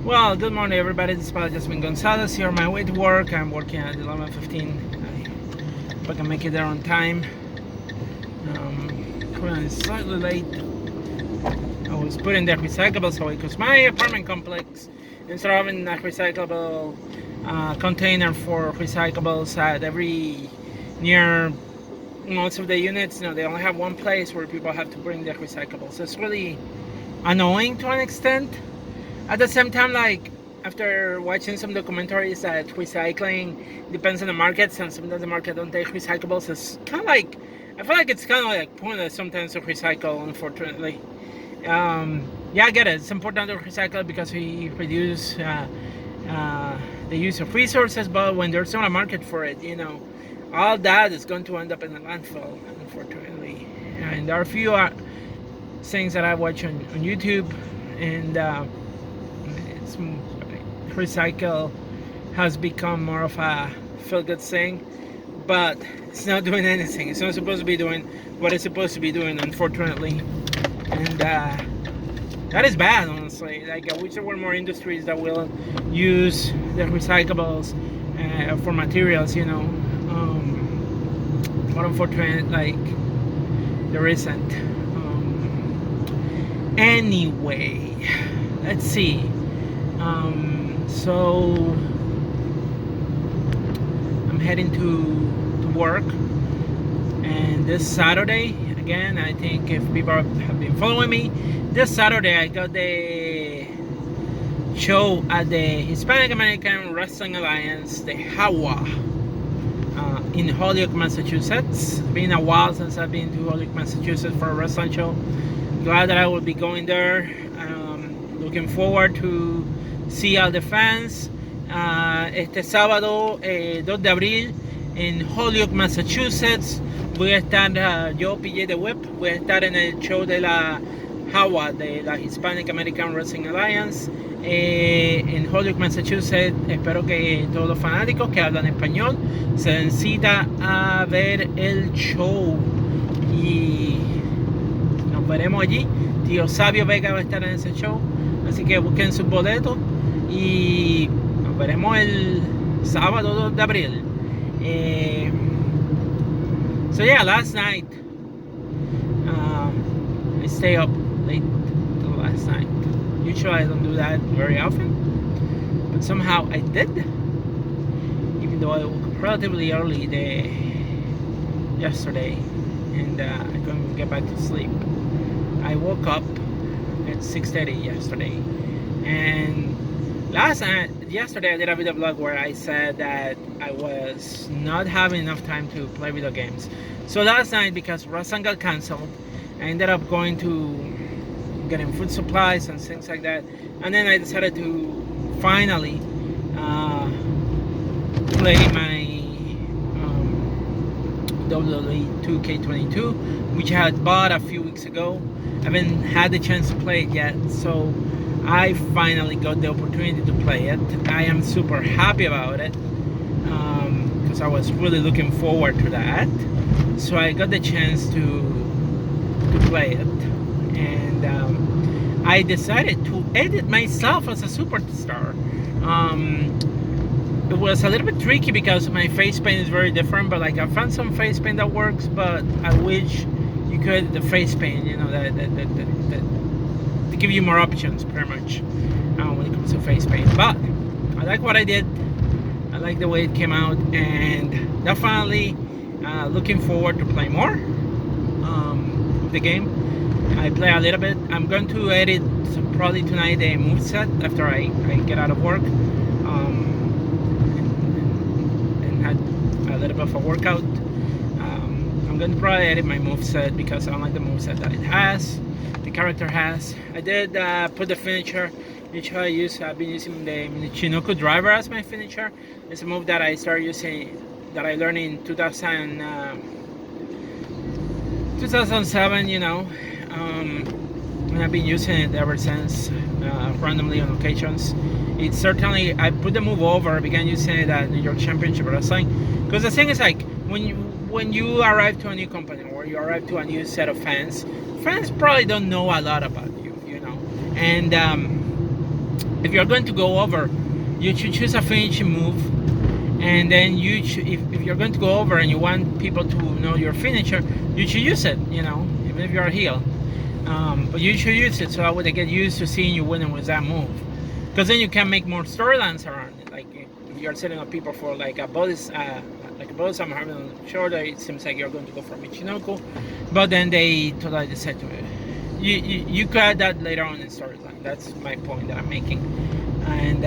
Well, good morning, everybody. This is Padre Jasmine Gonzalez here on my way to work. I'm working at 11:15. I hope I can make it there on time. Currently slightly late. I was putting the recyclables away because my apartment complex, instead of having a recyclable container for recyclables at every near most of the units, they only have one place where people have to bring their recyclables. It's really annoying to an extent. At the same time, like after watching some documentaries that recycling depends on the markets and sometimes the market don't take recyclables, it's kind of like I feel like it's kind of like pointless sometimes to recycle, unfortunately. Yeah, I get it. It's important to recycle because we reduce the use of resources, but when there's not a market for it, all that is going to end up in the landfill, unfortunately. And there are a few things that I watch on YouTube, and it's recycle has become more of a feel-good thing, but it's not doing anything. It's not supposed to be doing what it's supposed to be doing, unfortunately, and that is bad, honestly. Like, I wish there were more industries that will use the recyclables for materials, but unfortunately, like, there isn't. Anyway, let's see. So I'm heading to work, and this Saturday, again, I think if people have been following me, this Saturday I got the show at the Hispanic American Wrestling Alliance, the HAWA, in Holyoke, Massachusetts. It's been a while since I've been to Holyoke, Massachusetts for a wrestling show. Glad that I will be going there. Looking forward to see all the fans. Este sábado 2 de abril en Holyoke, Massachusetts, voy a estar, yo PJ The Whip, voy a estar en el show de la HAWA, de la Hispanic American Wrestling Alliance, en Holyoke, Massachusetts. Espero que todos los fanáticos que hablan español se den cita a ver el show y nos veremos allí. Tío Sabio Vega va a estar en ese show, así que busquen sus boletos y nos veremos el sábado 2 de abril. So yeah, last night I stay up late till last night. Usually I don't do that very often, but somehow I did, even though I woke up relatively early yesterday and I couldn't get back to sleep. I woke up at 6:30 yesterday, and yesterday I did a video blog where I said that I was not having enough time to play video games. So last night, because wrestling got canceled, I ended up going to getting food supplies and things like that, and then I decided to finally play my WWE 2K22, which I had bought a few weeks ago. I haven't had the chance to play it yet, so I finally got the opportunity to play it. I am super happy about it because I was really looking forward to that. So I got the chance to play it, and I decided to edit myself as a superstar. It was a little bit tricky because my face paint is very different, but like I found some face paint that works, but I wish you could the face paint, that to give you more options, pretty much, when it comes to face paint. But I like what I did. I like the way it came out, and definitely looking forward to play more of the game. I play a little bit. I'm going to edit probably tonight a moveset after I get out of work, and had a little bit of a workout. I'm going to probably edit my moveset because I don't like the moveset that it has, the character has. I did put the finisher, which I've been using the Michinoku driver as my finisher. It's a move that I started using, that I learned in 2007, and I've been using it ever since, randomly on occasions. It's certainly, I put the move over, I began using it at New York Championship Wrestling, because the thing is, like, when you arrive to a new company or you arrive to a new set of fans probably don't know a lot about you, and if you're going to go over, you should choose a finishing move, and then if you're going to go over and you want people to know your finisher, you should use it, even if you're a heel. But you should use it so that way they get used to seeing you winning with that move, because then you can make more storylines around it. Like if you're setting up people for like a body slam having on the shoulder, it seems like you're going to go for Michinoku, but then they totally decide to you could add that later on in storyline. That's my point that I'm making. And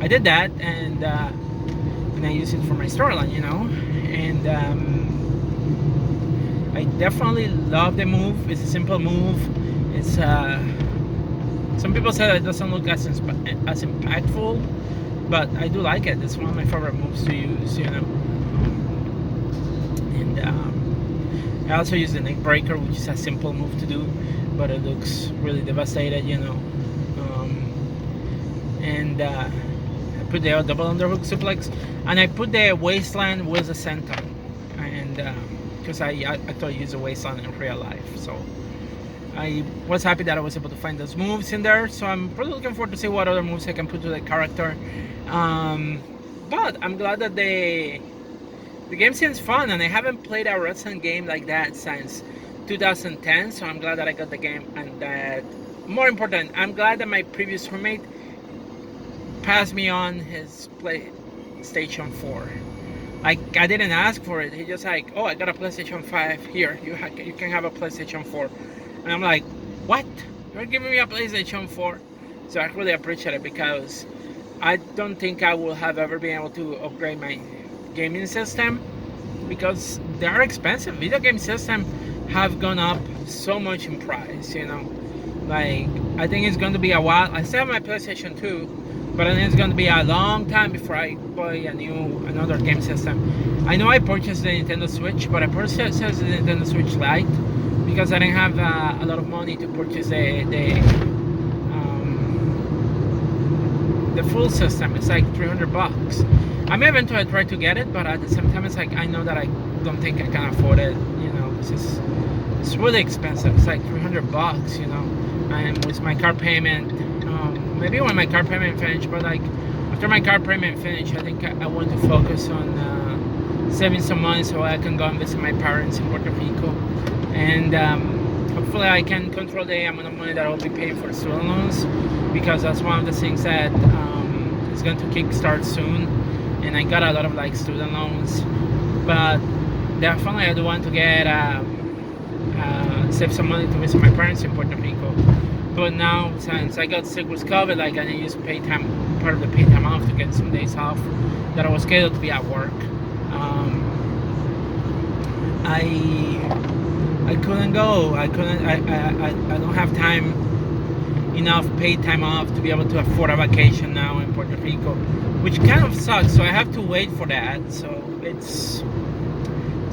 I did that, and I used it for my storyline, and I definitely love the move. It's a simple move. It's some people say that it doesn't look as impactful, but I do like it. It's one of my favorite moves to use, and I also use the neck breaker, which is a simple move to do, but it looks really devastated, and I put the double underhook suplex, and I put the waistland with the senton, and because I actually use the waistland in real life, so I was happy that I was able to find those moves in there. So I'm really looking forward to see what other moves I can put to the character. But I'm glad that the game seems fun, and I haven't played a wrestling game like that since 2010, so I'm glad that I got the game, and that, more important, I'm glad that my previous roommate passed me on his PlayStation 4. Like, I didn't ask for it. He just like, oh, I got a PlayStation 5 here. You can have a PlayStation 4. And I'm like, what? You're giving me a PlayStation 4? So I really appreciate it, because I don't think I will have ever been able to upgrade my gaming system, because they are expensive. Video game systems have gone up so much in price, Like, I think it's going to be a while. I still have my PlayStation 2, but I think it's going to be a long time before I buy another game system. I know I purchased the Nintendo Switch, but I purchased the Nintendo Switch Lite because I didn't have a lot of money to purchase the full system. It's like $300. I may eventually try to get it, but at the same time, it's like I know that I don't think I can afford it. It's really expensive. It's like $300. And with my car payment, maybe when my car payment finished, but like after my car payment finished, I think I want to focus on saving some money so I can go and visit my parents in Puerto Rico, and hopefully I can control the amount of money that I'll be paying for student loans, because that's one of the things that is going to kickstart soon, and I got a lot of like student loans, but definitely I do want to get save some money to visit my parents in Puerto Rico. But now, since I got sick with COVID, like I didn't use part of the paid time off to get some days off that I was scheduled to be at work. I couldn't go. I don't have enough paid time off to be able to afford a vacation now in Puerto Rico, which kind of sucks. So I have to wait for that. So it's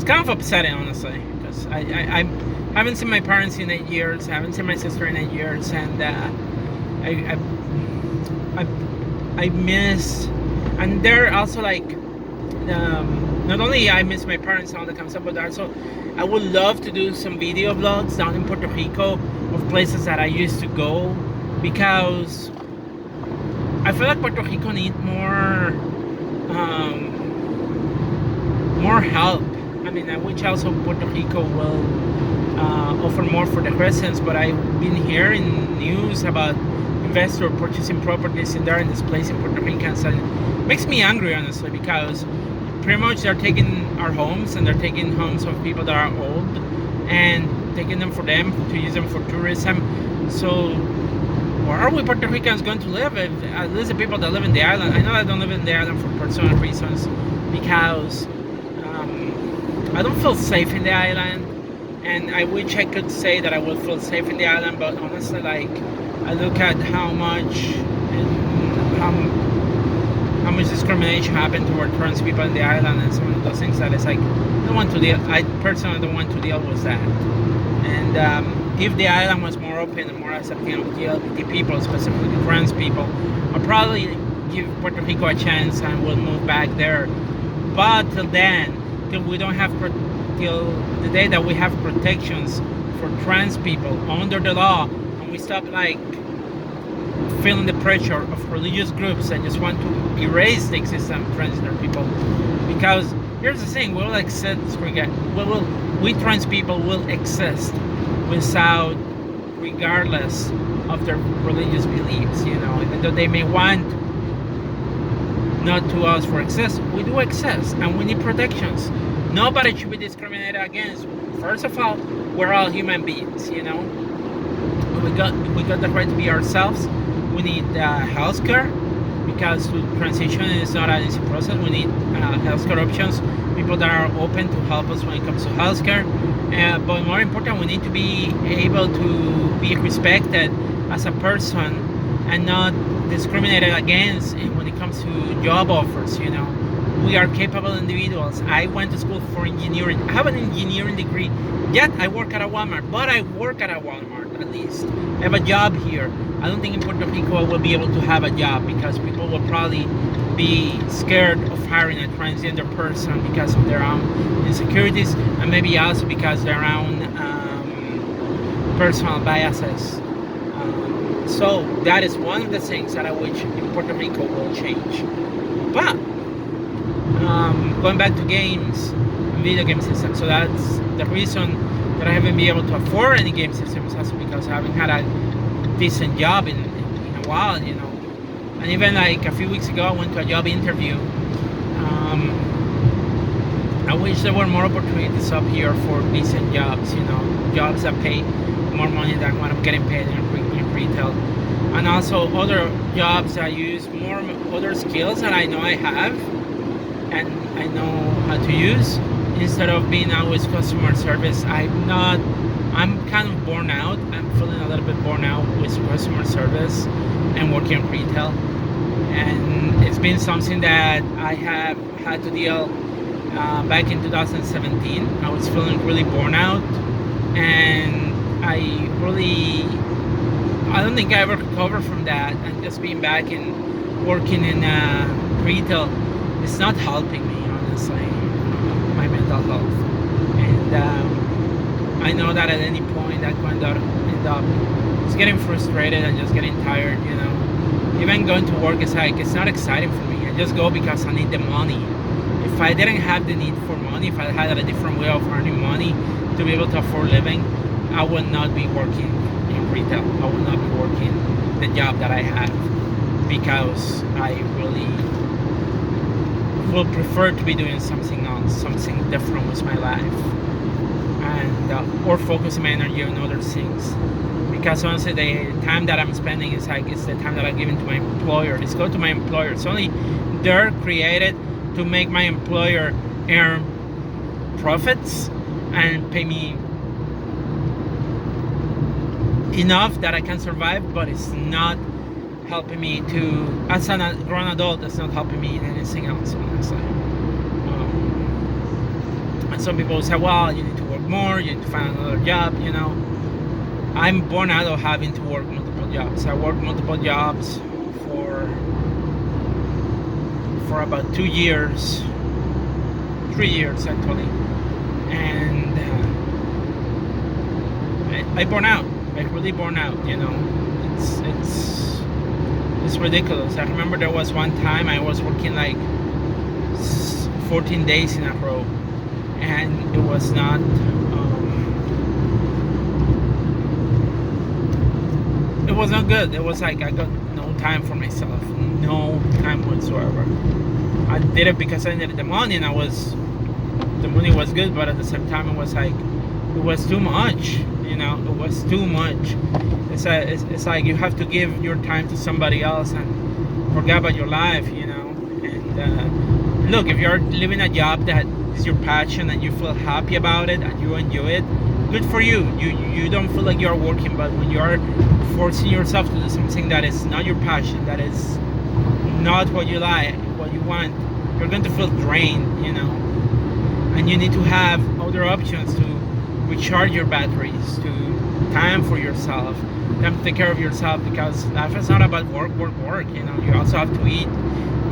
kind of upsetting, honestly, because I haven't seen my parents in 8 years. I haven't seen my sister in 8 years, and I miss. And they're also like, not only I miss my parents and all that kind of stuff, but also I would love to do some video vlogs down in Puerto Rico of places that I used to go, because I feel like Puerto Rico needs more help. I mean, which also Puerto Rico will offer more for the residents, but I've been hearing news about investors purchasing properties in there in this place in Puerto Ricans, and it makes me angry, honestly, because pretty much they're taking our homes, and they're taking homes of people that are old and taking them for them to use them for tourism. So where are we Puerto Ricans going to live? At least the people that live in the island. I know I don't live in the island for personal reasons, because I don't feel safe in the island, and I wish I could say that I would feel safe in the island, but honestly, like, I look at how much discrimination happened toward trans people in the island, and some of those things that it's like I personally don't want to deal with that. And if the island was more open and more accepting of the LGBT people, specifically trans people, I'll probably give Puerto Rico a chance and we'll move back there. But till then, till the day that we have protections for trans people under the law, and we stop like feeling the pressure of religious groups that just want to erase the existence of transgender people. Because here's the thing: we'll exist. We trans people will exist without, regardless of their religious beliefs. Even though they may want not to ask for exist, we do exist, and we need protections. Nobody should be discriminated against. First of all, we're all human beings. We got the right to be ourselves. We need healthcare, because transition is not an easy process. We need healthcare options, people that are open to help us when it comes to healthcare. But more important, we need to be able to be respected as a person and not discriminated against when it comes to job offers. We are capable individuals. I went to school for engineering. I have an engineering degree. Yet I work at a Walmart, but I work at a Walmart at least. I have a job here. I don't think in Puerto Rico I will be able to have a job, because people will probably be scared of hiring a transgender person because of their own insecurities, and maybe also because of their own personal biases. So that is one of the things that I wish in Puerto Rico will change. But going back to games and video game systems, so that's the reason that I haven't been able to afford any game systems, also because I haven't had a decent job in a while. And even like a few weeks ago, I went to a job interview. I wish there were more opportunities up here for decent jobs, jobs that pay more money than what I'm getting paid in retail. And also other jobs that use more other skills that I know I have and I know how to use, instead of being always customer service. I'm kind of worn out. I'm feeling a little bit worn out with customer service and working in retail. And it's been something that I have had to deal back in 2017. I was feeling really worn out, and I don't think I ever recovered from that. And just being back and working in retail, it's not helping me, honestly, my mental health. And I know that at any point I could end up just getting frustrated and just getting tired. Even going to work is like, it's not exciting for me. I just go because I need the money. If I didn't have the need for money, if I had a different way of earning money to be able to afford living, I would not be working in retail. I would not be working the job that I have, because I really would prefer to be doing something else, something different with my life, and or focusing my energy on other things. Because honestly, the time that I'm spending is it's the time that I'm giving to my employer. It's go to my employer. It's only they're created to make my employer earn profits and pay me enough that I can survive, but it's not helping me to, as a grown adult, it's not helping me in anything else, honestly. And some people say, well, you need to work more, you need to find another job. I'm born out of having to work multiple jobs. I worked multiple jobs for about 2 years, 3 years actually, and I burn out. I really burn out. It's ridiculous. I remember there was one time I was working like 14 days in a row, and it was not. It was not good. It was like I got no time for myself, no time whatsoever. I did it because I needed the money, and the money was good, but at the same time it was like, it was too much. It was too much. It's like you have to give your time to somebody else and forget about your life. And look, if you're living a job that is your passion and you feel happy about it and you enjoy it, good for you. You don't feel like you're working. But when you're forcing yourself to do something that is not your passion, that is not what you like, what you want, you're going to feel drained. And you need to have other options to recharge your batteries, to time for yourself, time to take care of yourself, because life is not about work. You also have to eat.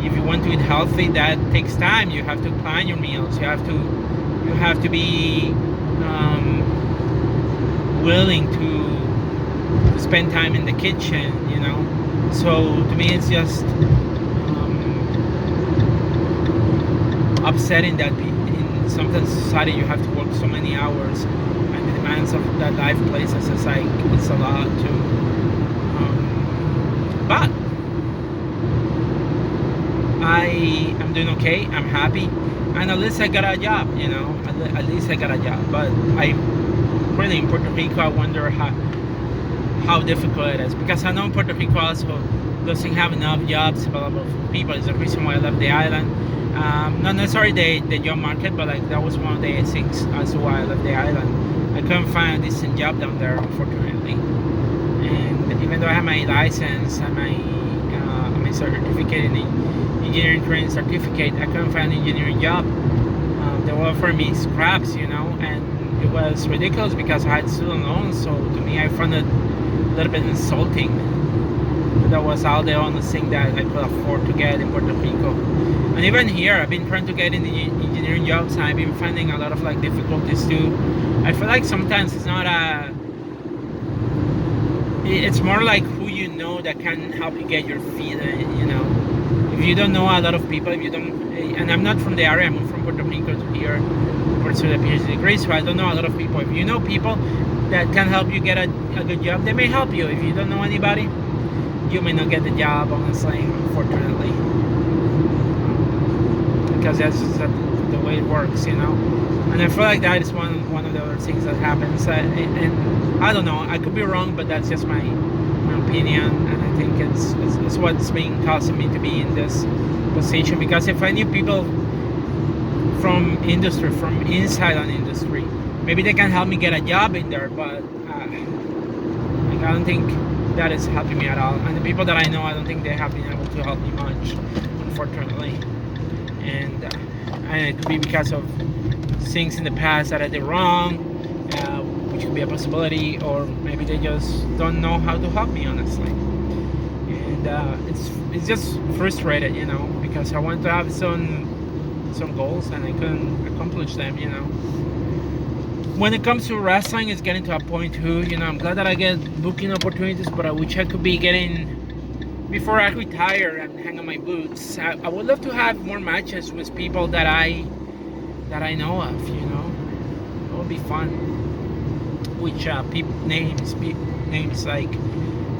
If you want to eat healthy, that takes time. You have to plan your meals. You have to be willing to spend time in the kitchen. So to me, it's just upsetting that in sometimes society you have to work so many hours, and the demands of that life places it's like it's a lot too. But I am doing okay. I'm happy, and at least I got a job. You know, at least I got a job. But I really in Puerto Rico, I wonder how difficult it is, because I know Puerto Rico also doesn't have enough jobs available for people. It's the reason why I left the island. Not necessarily the job market, but like that was one of the things as to why I left the island. I couldn't find a decent job down there, unfortunately. And even though I have my license and my certificate in the engineering training certificate, I couldn't find an engineering job. They were offering me scraps, you know, and it was ridiculous because I had student loans. So to me, I found it a little bit insulting. That was all the only thing that I could afford to get in Puerto Rico. And even here, I've been trying to get in the engineering jobs, and I've been finding a lot of like difficulties too. I feel like sometimes it's not it's more like who you know that can help you get your feet in, you know. If you don't know a lot of people, if you don't, and I'm not from the area, I'm from Puerto Rico to here to pursue the PhD degree, so I don't know a lot of people. If you know people that can help you get a good job, they may help you. If you don't know anybody, you may not get the job, honestly, unfortunately, because that's just the way it works, you know. And I feel like that is one of the other things that happens. And I don't know, I could be wrong, but that's just my opinion. And I think it's what's been causing me to be in this position. Because if I knew people from industry, from inside an industry, maybe they can help me get a job in there. But like, I don't think that is helping me at all. And the people that I know, I don't think they have been able to help me much, unfortunately. And it could be because of things in the past that I did wrong, which could be a possibility, or maybe they just don't know how to help me, honestly. And it's just frustrated, you know, because I want to have some goals and I couldn't accomplish them, you know. When it comes to wrestling, it's getting to a point too, you know. I'm glad that I get booking opportunities, but I wish I could be getting, before I retire and hang on my boots, I would love to have more matches with people that I know of, you know. It would be fun. Which names like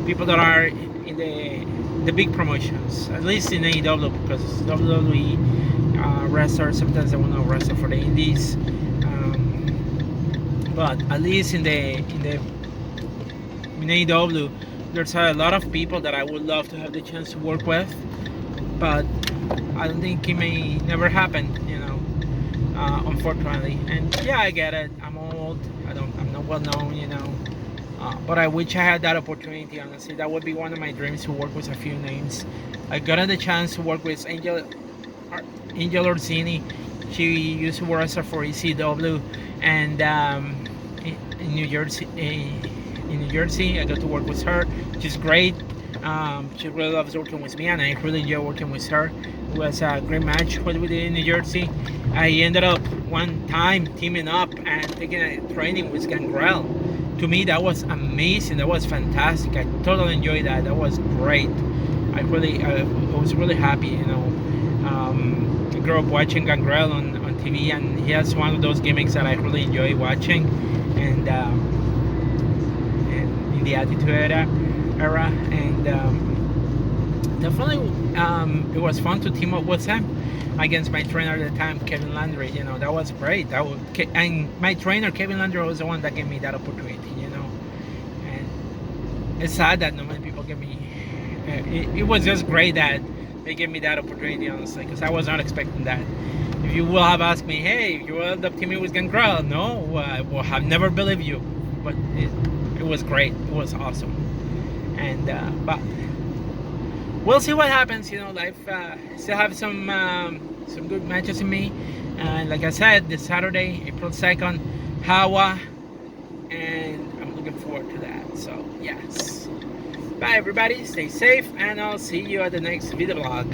people that are in the big promotions, at least in AEW, because WWE wrestlers sometimes they want to wrestle for the indies. But at least in AEW, there's a lot of people that I would love to have the chance to work with, but I don't think it may never happen, you know, unfortunately. And yeah, I get it. I'm old. I'm not well known, you know. But I wish I had that opportunity, honestly. That would be one of my dreams, to work with a few names. I got the chance to work with Angel Orsini. She used to wrestle for ECW, and in New Jersey, I got to work with her. She's great. She really loves working with me, and I really enjoy working with her. It was a great match we did in New Jersey. I ended up one time teaming up and taking a training with Gangrel. To me, that was amazing. That was fantastic. I totally enjoyed that. That was great. I was really happy, you know. I grew up watching Gangrel on TV, and he has one of those gimmicks that I really enjoy watching. And in the Attitude Era, and definitely it was fun to team up with him against my trainer at the time, Kevin Landry. You know, that was great. And my trainer, Kevin Landry, was the one that gave me that opportunity, you know. And it's sad that not many people give me. It was just great that they gave me that opportunity, honestly, because I was not expecting that. If you will have asked me, hey, you will end up teaming with Gangrel, no, I will have never believed you. But it was great. It was awesome. And but we'll see what happens. You know, life still have some good matches in me. And like I said, this Saturday, April 2nd, Hawa, and I'm looking forward to that. So yes. Bye everybody, stay safe, and I'll see you at the next video blog.